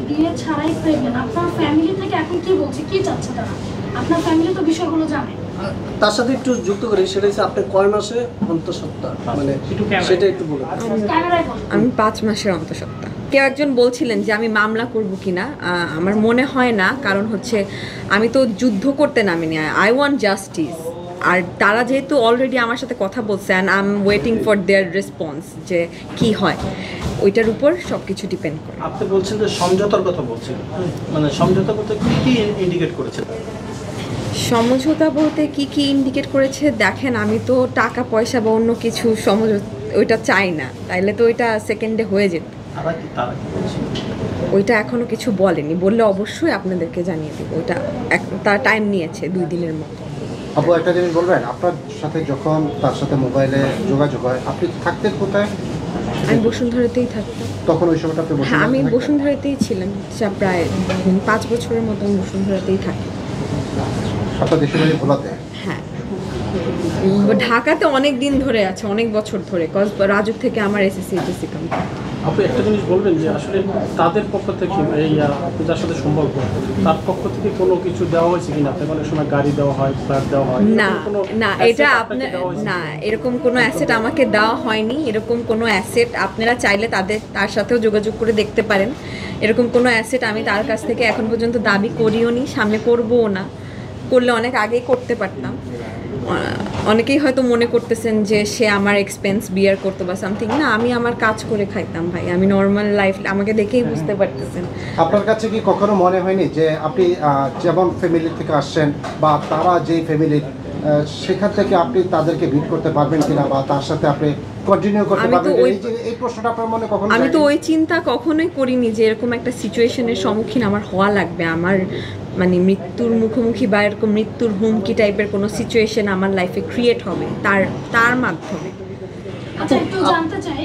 বিয়ে ছাড়াই প্রেগন্যান্ট, আপনার ফ্যামিলি থেকে এখন কি বলছে, কি চাচ্ছে তারা? আপনার ফ্যামিলি তো বিষয়গুলো জানে। তার সাথে একটু যুক্ত করি, সেটা হচ্ছে আপনি কয় মাসে অন্তঃসত্ত্বা, মানে সেটা একটু বলুন। আমি 5 মাসের অন্তঃসত্ত্বা। কেউ একজন বলছিলেন যে আমি মামলা করব কিনা, আমার মনে হয় না, কারণ হচ্ছে আমি তো যুদ্ধ করতে নামিনি, আই ওয়ান্ট জাস্টিস। আর তারা যেহেতু অলরেডি আমার সাথে কথা বলছে and I am waiting for their response যে কি হয়, ওইটার উপর সব কিছু ডিপেন্ড করে। আপনি বলছেন যে সমঝোতার কথা বলছেন, মানে সমঝোতা করতে কি ইন্ডিকেট করেছে? সমঝোতা বলতে কি কি ইন্ডিকেট করেছে দেখেন, আমি তো টাকা পয়সা বা অন্য কিছু ওইটা চাই না, তাইলে তো ওইটা সেকেন্ডে হয়ে যেত। ওইটা এখনো কিছু বলেনি, বললে অবশ্যই আপনাদেরকে জানিয়ে দেবো। ওইটা তার টাইম নিয়েছে 2 দিনের মতো। আপু একটা জিনিস বলবেন, আপনার সাথে যখন তার সাথে মোবাইলে যোগাযোগ হয় আপনি থাকতেন কোথায়? আমি বসুন্ধরাতেই থাকতাম তখন ওই সময়টা আপনি হ্যাঁ, আমি বসুন্ধরাতেই ছিলাম, প্রায় 5 বছরের মতো আমি বসুন্ধরাতেই থাকি। আপনার দেশের বাড়ি ভোলাতে? হ্যাঁ, ঢাকাতে অনেক দিন ধরে আছে, অনেক বছর ধরে, কজ রাজুক থেকে আমার এসএসসি এইচএসসি কমপ্লিট। আপনি একটা জিনিস বলবেন যে আসলে তাদের পক্ষ থেকে এই যার সাথে সম্পর্ক, তার পক্ষ থেকে কোনো কিছু দেওয়া হয়েছে কিনা? আপনাকে অনেক সময় গাড়ি দেওয়া হয়, ফ্ল্যাট দেওয়া হয়, না না, এটা আপনার না, এরকম কোনো অ্যাসেট আমাকে দেওয়া হয়নি। এরকম কোনো অ্যাসেট আপনারা চাইলে তার সাথেও যোগাযোগ করে দেখতে পারেন। এরকম কোনো অ্যাসেট আমি তার কাছ থেকে এখন পর্যন্ত দাবি করিও নি, সামনে করবও না। করলে অনেক আগেই করতে পারতাম। অনেকেই হয়তো মনে করতেছেন যে সে আমার এক্সপেন্স বিয়ার করতো বা সামথিং। না, আমি আমার কাজ করে খাইতাম ভাই, আমি নর্মাল লাইফ, আমাকে দেখেই বুঝতে পারতেছেন। আপনার কাছে কি কখনো মনে হয়নি যে আপনি যেমন ফ্যামিলি থেকে আসছেন বা তারা যেই ফ্যামিলির, সেখান থেকে আপনি তাদেরকে বিট করতে পারবেন কিনা বা তার সাথে আপনি কন্টিনিউ করতে পারবেন? এই প্রশ্নটা আপনার মনে কখনো? আমি তো ওই চিন্তা কখনোই করিনি যে এরকম একটা সিচুয়েশনের সম্মুখীন আমার হওয়া লাগবে, আমার মানে মৃত্যুর মুখোমুখি বা এরকম মৃত্যুর হুমকি টাইপের কোনো সিচুয়েশন আমার লাইফে ক্রিয়েট হবে তার মাধ্যমে। আচ্ছা, একটু জানতে চাই,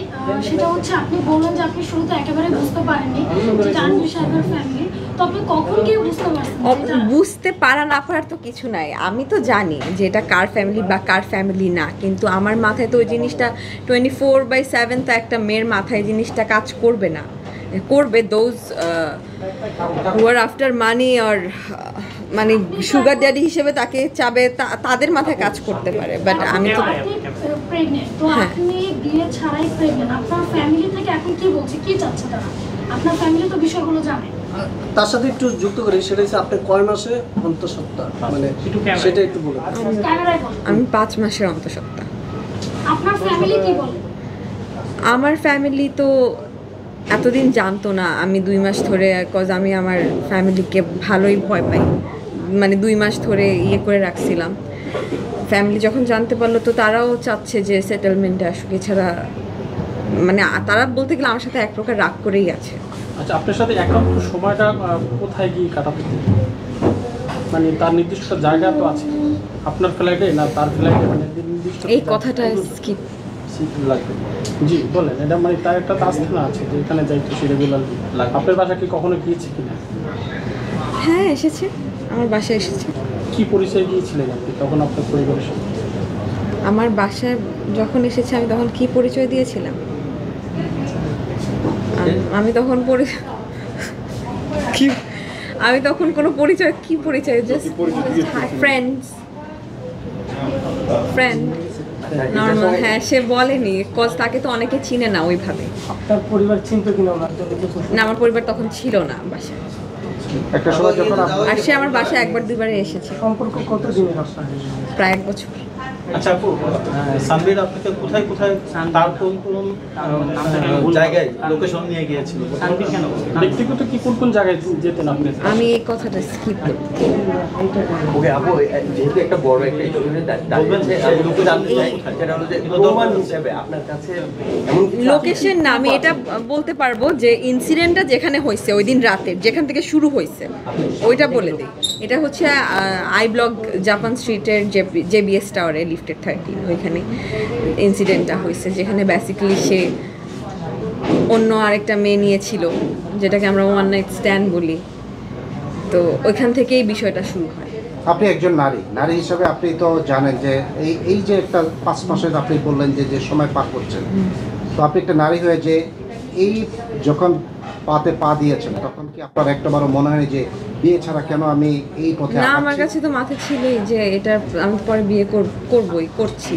সেটা হচ্ছে আপনি বললেন যে আপনি শুরুতে একেবারে বুঝতে পারেননি যে তানভীর সাহেবের ফ্যামিলি, তো আপনি কখন গিয়ে বুঝতে পারছেন? বুঝতে পারা না পারার তো কিছু নাই, আমি তো জানি যে এটা কার ফ্যামিলি বা কার ফ্যামিলি না, কিন্তু আমার মাথায় তো ওই জিনিসটা 24/7 তো একটা মেয়ের মাথায় জিনিসটা কাজ করবে না, করবে those who R after money আর মানে সুগার ড্যাডি হিসেবে তাকে চাবে, তাদের মাথায় কাজ করতে পারে। বাট আমি তো প্রেগন্যান্ট, তো আপনি বিয়ে ছাড়াই প্রেগন্যান্ট, আপনার ফ্যামিলি থেকে এখন কি বলছে, কি চাচ্ছে তারা? আপনার ফ্যামিলি তো বিষয়গুলো জানে। তার সাথে একটু যুক্ত করি, সেটা হচ্ছে আপনি কয় মাসে অন্তঃসত্ত্বা, মানে সেটা একটু বলুন। আমি 5 মাসের অন্তঃসত্ত্বা। আপনার ফ্যামিলি কি বলে? আমার ফ্যামিলি তো এতদিন জানতো না আমি 2 মাস ধরে, কজ আমি আমার ফ্যামিলিকে ভালোই ভয় পাই, মানে 2 মাস ধরে ইয়ে করে রাখছিলাম। ফ্যামিলি যখন জানতে পারলো তো তারাও চাচ্ছে যে সেটেলমেন্টে আসুক, এছাড়া মানে তারা বলতে গেলে আমার সাথে এক প্রকার রাগ করেই আছে। আচ্ছা, আপনার সাথে একান্ত সময়টা কোথায় গিয়ে কাটাতে, মানে তার নির্দিষ্ট জায়গা তো আছে, আপনার ফ্ল্যাটে না তার ফ্ল্যাটে, মানে নির্দিষ্ট এই কথাটা স্কিপ লাগবে? জি বলেন, এটা মানে তার একটা আস্থানা আছে যে এখানে যাইতো সে রেগুলার। আপনার বাসা কি কখনো গিয়েছে কিনা? হ্যাঁ, এসেছে, আমার বাসায় এসেছে। কি পরিচয় দিয়েছিলেন আপনি তখন আপনার পরিবারের সাথে? আমার বাসায় যখন এসেছে আমি তখন কি পরিচয় দিয়েছিলাম? আমি তখন আমি তখন কোনো পরিচয়, কি পরিচয়, জাস্ট ফ্রেন্ড নর্মাল। হ্যাঁ, সে বলেনি, কজ তাকে তো অনেকে চিনে না ওইভাবে। আপনার পরিবার চিনতো কিনা? না, আমার পরিবার তখন ছিল না বাসায়। একটা সময় যখন আর সে আমার বাসায় 1-2 এসেছে। সম্পর্ক কত দিনের আপনার? প্রায় 1 বছর। আচ্ছা আপু, সানভীর আপনাকে কোথায় কোথায় তার কোন কোন জায়গায় লোকেশন নিয়ে গিয়েছিল? ব্যক্তিগত কি কোন কোন জায়গায় যেতেন আপনি? আমি এই কথাটা স্কিপ করি। ওকে আপু, যেহেতু একটা বড় একটা ইস্যুতে দাঁড়িয়েছে, আমি লোকে জানতে চাই সেটা হলো যে প্রমাণ হিসেবে আপনার কাছে এমন লোকেশন না, আমি এটা বলতে পারবো যে ইনসিডেন্টটা যেখানে হয়েছে ওই দিন রাতের, যেখান থেকে শুরু হয়েছে ওইটা বলে দিই। এটা হচ্ছে আই ব্লক জাপান স্ট্রিটের জেবিএস টাওয়ারে লিফটেড 13 ওইখানে ইনসিডেন্টটা হয়েছে, যেখানে বেসিক্যালি সে অন্য আরেকটা মেয়ে নিয়েছিল, যেটাকে আমরা ওয়ান নাইট স্ট্যান্ড বলি। তো ওইখান থেকেই বিষয়টা শুরু হয়। আপনি একজন নারী হিসাবে আপনি তো জানেন যে এই যে একটা 5 মাসের আপনি বললেন যে সময় পার করছেন, তো আপনি একটা নারী হয়ে যে এই যখন পাতে পা দিয়েছেন, তখন কি আপনার একটাবারও মনে হয় যে বিয়ে ছাড়া কেন আমি এই পথে না, আমার আগাচ্ছি? কাছে তো মাথা ছিলই যে এটা আমি পরে বিয়ে করছি।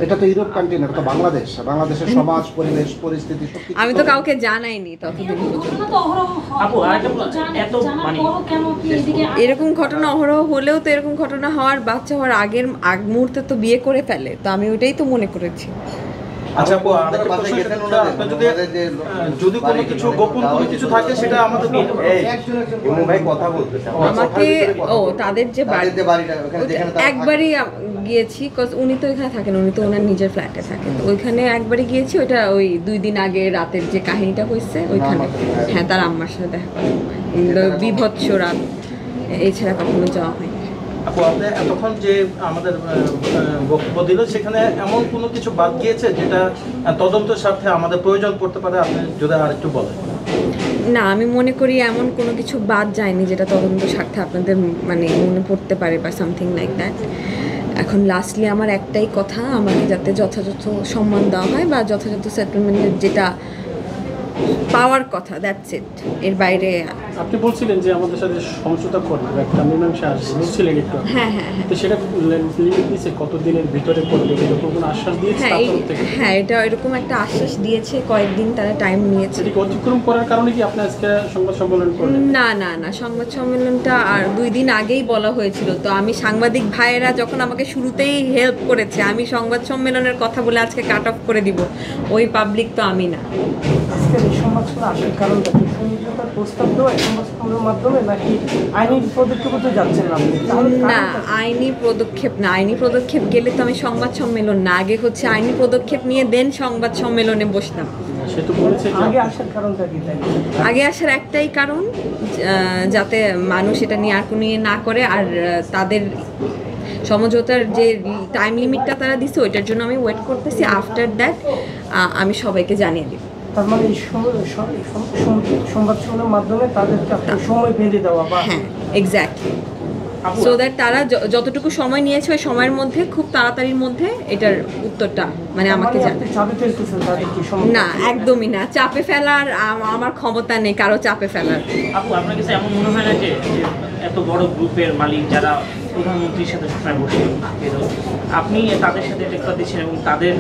এটা তো ইউরোপ কান্ট্রি না, এটা তো বাংলাদেশ। বাংলাদেশের সমাজ, পরিবেশ, পরিস্থিতি সবকিছু আমি তো কাউকে জানাইনি ততদিন এরকম পর্যন্ত। ঘটনা তো অহরহ হয়। আপু, আরেকটা এত জানার পরও কেন আপনি এদিকে এরকম ঘটনা অহরহ হলেও তো এরকম ঘটনা হওয়ার বাচ্চা হওয়ার আগ মুহূর্তে তো বিয়ে করে ফেলে, তো আমি ওইটাই তো মনে করেছি। আচ্ছা আপু, আরেকটা প্রশ্ন সেটা হচ্ছে, আপনার যদি কোনো কিছু গোপন কোনো কিছু থাকে সেটা আমাদের ইমু ভাই কথা বলতেছে। আমাকে তাদের যে বাড়িটা ওখানে যেখানে তারা একবারই গিয়েছি, কজ উনি তো এখানে থাকেন, উনি তো ওনার নিজের ফ্ল্যাটে থাকেন, তো ওইখানে একবারই গিয়েছি। ওইটা ওই 2 দিন আগে রাতের যে কাহিনীটা হয়েছে ওইখানে, হ্যাঁ, তার আম্মার সাথে দেখা করা, বিভৎস রাত, এছাড়া কখনো যাওয়া হয়নি। আপু, আপনি এতক্ষণ যে আমাদের বক্তব্য দিল সেখানে এমন কোনো কিছু বাদ গিয়েছে যেটা তদন্তের স্বার্থে আমাদের প্রয়োজন পড়তে পারে, আপনি যদি আরেকটু বলেন। না, আমি মনে করি এমন কোনো কিছু বাদ যায়নি যেটা তদন্ত স্বার্থে আপনাদের মানে মনে পড়তে পারে বা সামথিং লাইক দ্যাট। এখন লাস্টলি আমার একটাই কথা, আমাকে যাতে যথাযথ সম্মান দেওয়া হয় বা যথাযথ সেটেলমেন্টের যেটা পাওয়ার কথা, দ্যাটস ইট। এর বাইরে আপনি বলছিলেন যে আমাদের সাথে সমঝোতা করবে, একটা মীমাংসা আসবে, বলছিলেন একটু আগে। হ্যাঁ, তো সেটা লিমিট দিয়েছে কতদিনের ভিতরে করবে, এরকম কোনো আশ্বাস দিয়েছে হ্যাঁ, তার তরফ থেকে? হ্যাঁ, এটা এরকম একটা আশ্বাস দিয়েছে, কয়েকদিন তারা টাইম নিয়েছে। সেটিকে অতিক্রম করার কারণে কি আপনি আজকে সংবাদ সম্মেলন করলেন? না, সংবাদ সম্মেলনটা আর 2 দিন আগেই বলা হয়েছিল। তো আমি সাংবাদিক ভাইয়েরা যখন আমাকে শুরুতেই হেল্প করেছে, আমি সংবাদ সম্মেলনের কথা বলে আজকে কাট অফ করে দিব, ওই পাবলিক তো আমি না। আজকের এই সংবাদগুলো আসার কারণটা কি সমঝোতার প্রস্তাব দেওয়া সংবাদ সম্মেলনের মাধ্যমে, নাকি আইনি পদক্ষেপে তো যাচ্ছেন না আপনি? তাহলে না, আইনি পদক্ষেপ না। আইনি পদক্ষেপ গেলে তো আমি সংবাদ সম্মেলন না, আগে হচ্ছে আইনি পদক্ষেপ নিয়ে দেন সংবাদ সম্মেলনে বসতাম। সে তো বলেছে যে আগে আসার কারণটা কি তাই? আগে আসার একটাই কারণ, যাতে মানুষ এটা নিয়ে আর কোনো না করে, আর তাদের সমঝোতার যে টাইম লিমিটটা তারা দিচ্ছে ওইটার জন্য আমি ওয়েট করতেছি। আফটার দ্যাট আমি সবাইকে জানিয়ে দিব। তার মানে এই সংবাদ সম্মেলনের মাধ্যমে তাদেরকে আপনার সময় বেঁধে দেওয়া বা হ্যাঁ, এক্স্যাক্টলি, সো দ্যাট তারা যতটুকু সময় নিয়েছে ওই সময়ের মধ্যে খুব তাড়াতাড়ির মধ্যে এটার উত্তরটা মানে আমাকে জানায়। চাপে ফেলতেছেন তাদেরকে না, একদমই না, চাপে ফেলার আমার ক্ষমতা নেই কারো চাপে ফেলার। আপু, আপনার কাছে এমন মনে হয় না যে এত বড় গ্রুপের মালিক যারা প্রধানমন্ত্রীর সাথে সবসময় বসে আপনি তাদের সাথে টেক্কা দিচ্ছেন এবং তাদের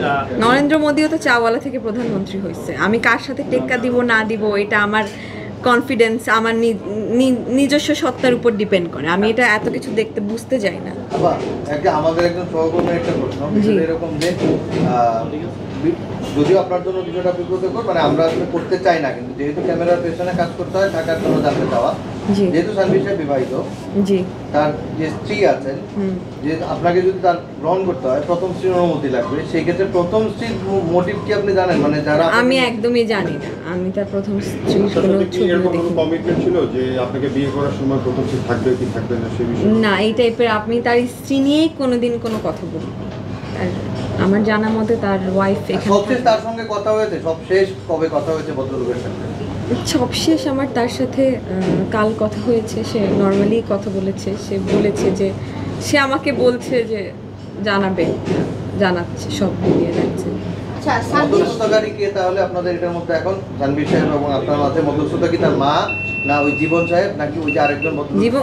নরেন্দ্র মোদিও তো চাওয়ালা থেকে প্রধানমন্ত্রী হয়েছে। আমি কার সাথে টেক্কা দিব না দিব এটা আমার কনফিডেন্স, আমার নিজস্ব সত্তার উপর ডিপেন্ড করে। আমি এটা এত কিছু দেখতে বুঝতে যাই না। আমাদের একজন সহকর্মীর একটা প্রশ্ন, বিষয়টা এরকম যে যদিও আপনার জন্য কিছুটা বিব্রতকর, মানে আমরা আসলে করতে চাই না, কিন্তু যেহেতু ক্যামেরার পেছনে কাজ করতে হয়, টাকার জন্য জানতে চাওয়া, যেহেতু সানভীর সাহেব বিবাহিত, জি, তার যে স্ত্রী আছেন, যে আপনাকে যদি তার গ্রহণ করতে হয় প্রথম স্ত্রীর অনুমতি লাগবে, সেই ক্ষেত্রে প্রথম স্ত্রীর মোটিভ কি আপনি জানেন? মানে যারা আমি একদমই জানি না, আমি তার প্রথম স্ত্রীর কোনো ছবি দেখি কমিটমেন্ট ছিল যে আপনাকে বিয়ে করার সময় প্রথম স্ত্রী থাকবে কি থাকবে না সেই বিষয়ে? না, এই টাইপের আপনি তার স্ত্রী নিয়েই কোনোদিন কোনো কথা বলুন। আর আমার জানা মতে তার ওয়াইফ এখানে সবশেষ তার সঙ্গে কথা হয়েছে, সবশেষ কবে কথা হয়েছে ভদ্রলোকের সাথে? সবশেষ আমার তার সাথে কাল কথা হয়েছে। সে নর্মালি কথা বলেছে, সে বলেছে যে সে আমাকে বলছে যে জানাচ্ছে, সব মিলিয়ে যাচ্ছে। মধ্যস্থতাকারী কে তাহলে আপনাদের এটার মধ্যে এখন? সানভীর সাহেব এবং আপনার মাঝে মধ্যস্থতা কি তার মা, না ওই জীবন সাহেব, নাকি ওই যে আরেকজন জীবন?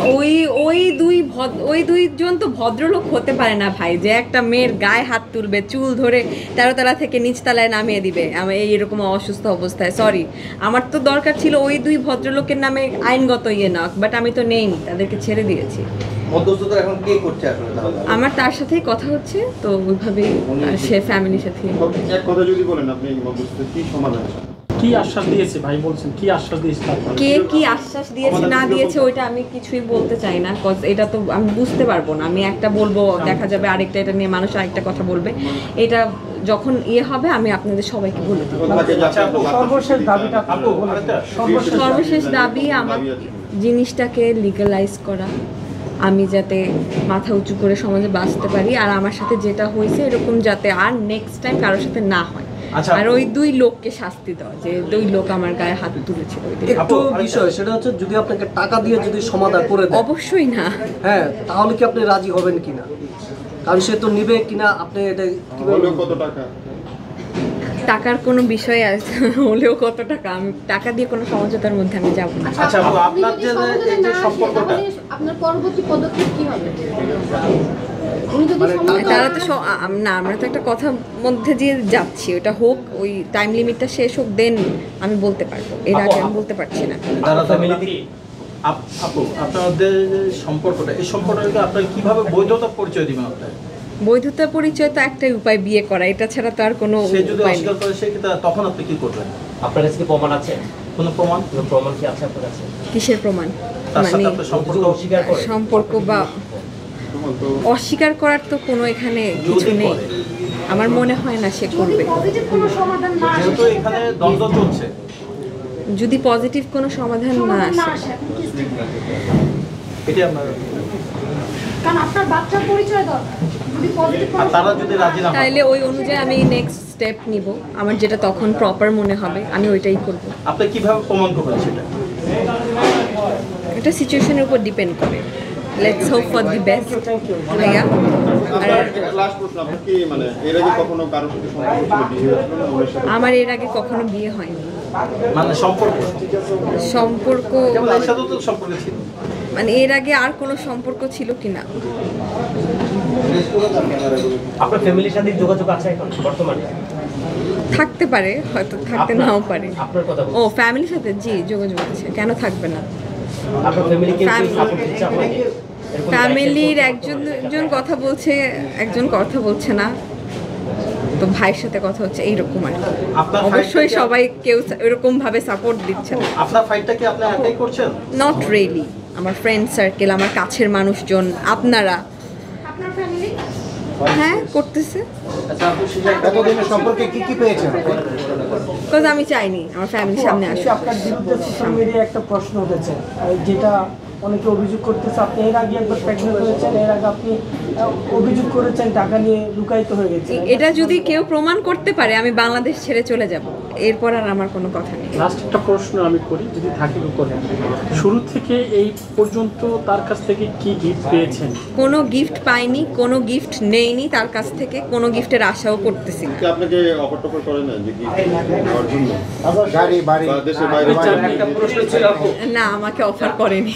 ওই দুইজন তো ভদ্রলোক হতে পারে না ভাই, যে একটা মেয়ের গায়ে হাত তুলবে, চুল ধরে 13 তলা থেকে নিচ তলায় নামিয়ে দিবে আমি এইরকম অসুস্থ অবস্থায়। সরি, আমার তো দরকার ছিল ওই 2 ভদ্রলোকের নামে আইনগত না, বাট আমি তো নেইনি, তাদেরকে ছেড়ে দিয়েছি। মধ্যস্থতা এখন কে করছে আসলে তাহলে? আমার তার সাথেই কথা হচ্ছে, তো ওইভাবেই সে ফ্যামিলির সাথে। এক কথা যদি বলেন আপনি মধ্যস্থতা কি সমাধান? কি আশ্বাস দিয়েছে ভাই, বলছেন কি আশ্বাস দিয়েছে? কে কি আশ্বাস দিয়েছে না দিয়েছে ওইটা আমি কিছুই বলতে চাই না, কজ এটা তো আমি বুঝতে পারবো না। আমি একটা বলবো, দেখা যাবে আরেকটা, এটা নিয়ে মানুষ আরেকটা কথা বলবে। এটা যখন হবে আমি আপনাদের সবাইকে বলে দেবো। সর্বশেষ দাবিটা সর্বশেষ দাবি আমার জিনিসটাকে লিগালাইজ করা, আমি যাতে মাথা উঁচু করে সমাজে বাঁচতে পারি, আর আমার সাথে যেটা হয়েছে এরকম যাতে আর নেক্সট টাইম কারোর সাথে না হয়। আর ওই 2 লোককে শাস্তি দেওয়া, যে 2 লোক আমার গায়ে হাত তুলেছিল। একটু বিষয় সেটা হচ্ছে, যদি আপনাকে টাকা দিয়ে যদি সমাধান করে দেয়, অবশ্যই না। হ্যাঁ, তাহলে কি আপনি রাজি হবেন কিনা? কারণ সে তো নিবে কিনা, আপনি এটা কিভাবে? কত টাকা? টাকার কোনো বিষয় আছে হলেও কত টাকা, আমি টাকা দিয়ে কোনো সমঝোতার মধ্যে আমি যাব না। আচ্ছা আপু, আপনার যে এই যে সম্পর্কটা, আপনার পরবর্তী পদক্ষেপ কি হবে? উনি যদি তারা তো না, আমরা তো একটা কথার মধ্যে দিয়ে যাচ্ছি, ওটা হোক, ওই টাইম লিমিটটা শেষ হোক, দেন আমি বলতে পারবো, এর আগে আমি বলতে পারছি না। আপু আপনাদের সম্পর্কটা, এই সম্পর্কটাকে আপনারা কিভাবে বৈধতা পরিচয় দিবেন? আপনার বৈধতা পরিচয় তো একটাই উপায়, বিয়ে করা, এটা ছাড়া তো আর কোনো সে যদি উপায় নেই। অস্বীকার করে সেক্ষেত্রে তখন আপনি কি করবেন? আপনার কাছে কি প্রমাণ আছে? কোনো প্রমাণ কি আছে আপনার কাছে? কিসের প্রমাণ? তার সাথে মানে আপনার সম্পর্ক অস্বীকার করে? সম্পর্ক বা অস্বীকার করার তো কোনো এখানে কিছু নেই, আমার মনে হয় না সে করবে। পজিটিভ কোনো সমাধান না আসে, যেহেতু এখানে দ্বন্দ্ব চলছে, যদি পজিটিভ কোনো সমাধান না আসে, এটি আপনার, কারণ আপনার বাচ্চার পরিচয় দরকার। যদি পজিটিভ আর তারা যদি রাজি না হয়, তাইলে ওই অনুযায়ী আমি নেক্সট স্টেপ নিব, আমার যেটা তখন প্রপার মনে হবে আমি ওইটাই করব। আপনি কিভাবে প্রমাণ করবেন সেটা? এটা সিচুয়েশনের উপর ডিপেন্ড করে। Let's hope for the best. ভাইয়া লাস্ট প্রশ্ন, আপনার কি মানে এর আগে কখনো কারোর সাথে সম্পর্ক ছিল, বিয়ে হয়েছিল না ওনার সাথে? আমার এর আগে কখনো বিয়ে হয়নি। মানে সম্পর্ক সম্পর্ক এর সাথেও তো সম্পর্ক ছিল, মানে এর আগে আর কোনো সম্পর্ক ছিল কিনা? আপনার ফ্যামিলির সাথে যোগাযোগ আছে এখন বর্তমানে? থাকতে পারে, হয়তো থাকতে নাও পারে। আপনার কথা ও ফ্যামিলির সাথে জি যোগাযোগ আছে, কেন থাকবে না? আপনার ফ্যামিলি কি সাপোর্ট দিচ্ছে আপনাকে? ফ্যামিলির একজন কথা বলছে, একজন কথা বলছে না, তো ভাইয়ের সাথে কথা হচ্ছে, এইরকম আর কি। আপনার অবশ্যই সবাই কেউ এরকম ভাবে সাপোর্ট দিচ্ছে না। আপনার ফাইটটা কি আপনি একাই করছেন? নট রিয়েলি, আমার ফ্রেন্ড সার্কেল, আমার কাছের মানুষজন, আপনারা, আপনার ফ্যামিলি হ্যাঁ করতেছে। এতদিনের সম্পর্কে কি কি পেয়েছেন? বিকজ আমি চাইনি আমার ফ্যামিলির সামনে আসুক। আপনার বিরুদ্ধে সোশ্যাল মিডিয়ায় একটা প্রশ্ন উঠেছে, যেটা অনেকে অভিযোগ করতেছে, আপনি এর আগে একবার প্রেগনেন্ট হয়েছেন, এর আগে আপনি অভিযোগ করেছেন টাকা নিয়ে লুকায়িত হয়ে গেছে। এটা যদি কেউ প্রমাণ করতে পারে আমি বাংলাদেশ ছেড়ে চলে যাব, এরপর আর আমার কোনো কথা নেই। লাস্ট একটা প্রশ্ন আমি করি, যদি থাকে করেন, শুরু থেকে এই পর্যন্ত তার কাছ থেকে কি গিফট পেয়েছেন? কোনো গিফট পাইনি, কোনো গিফট নেইনি তার কাছ থেকে, কোনো গিফটের আশাও করতেছি না। কি আপনাকে অফার টফার করে না যে কি নেওয়ার জন্য? গাড়ি বাড়ি বা দেশের বাইরে? না, আমাকে অফার করেনি।